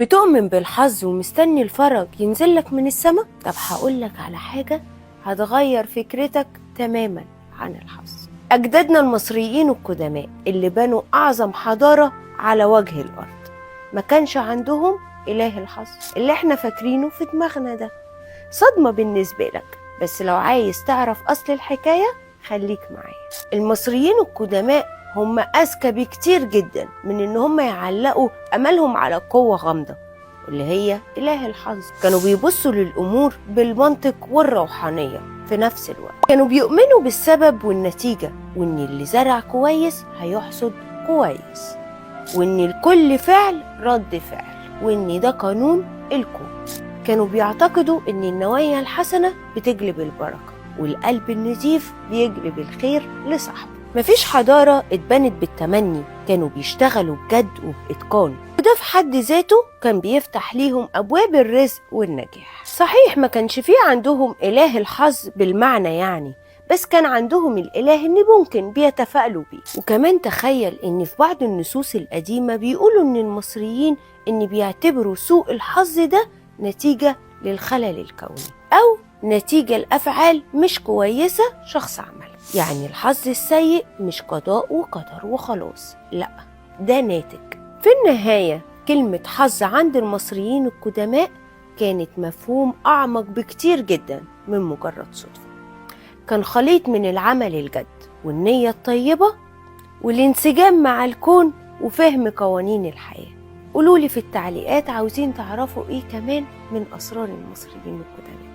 بتؤمن بالحظ ومستني الفرج ينزلك من السما؟ طب هقولك على حاجة هتغير فكرتك تماما عن الحظ. أجدادنا المصريين القدماء اللي بنوا أعظم حضارة على وجه الأرض ما كانش عندهم إله الحظ اللي احنا فاكرينه في دماغنا ده. صدمة بالنسبة لك، بس لو عايز تعرف أصل الحكاية خليك معايا. المصريين القدماء هم أذكى بكتير جدا من إن هم يعلقوا أملهم على قوة غامضة واللي هي إله الحظ. كانوا بيبصوا للأمور بالمنطق والروحانية في نفس الوقت. كانوا بيؤمنوا بالسبب والنتيجة، وإن اللي زرع كويس هيحصد كويس، وإن لكل فعل رد فعل، وإن ده قانون الكون. كانوا بيعتقدوا إن النوايا الحسنة بتجلب البركة، والقلب النظيف بيجلب الخير لصاحبه. مفيش حضارة اتبنت بالتمني، كانوا بيشتغلوا بجد وبإتقان، وده في حد ذاته كان بيفتح ليهم أبواب الرزق والنجاح. صحيح ما كانش فيه عندهم إله الحظ بالمعنى يعني، بس كان عندهم الإله اللي ممكن بيتفائلوا بيه. وكمان تخيل إن في بعض النصوص القديمة بيقولوا إن المصريين إن بيعتبروا سوء الحظ ده نتيجة للخلل الكوني، أو نتيجة لأفعال مش كويسة شخص عملها. يعني الحظ السيء مش قضاء وقدر وخلاص، لا، ده ناتج. في النهاية كلمة حظ عند المصريين القدماء كانت مفهوم أعمق بكتير جدا من مجرد صدفة. كان خليط من العمل الجد والنية الطيبة والانسجام مع الكون وفهم قوانين الحياة. قولولي في التعليقات عاوزين تعرفوا ايه كمان من أسرار المصريين القدماء.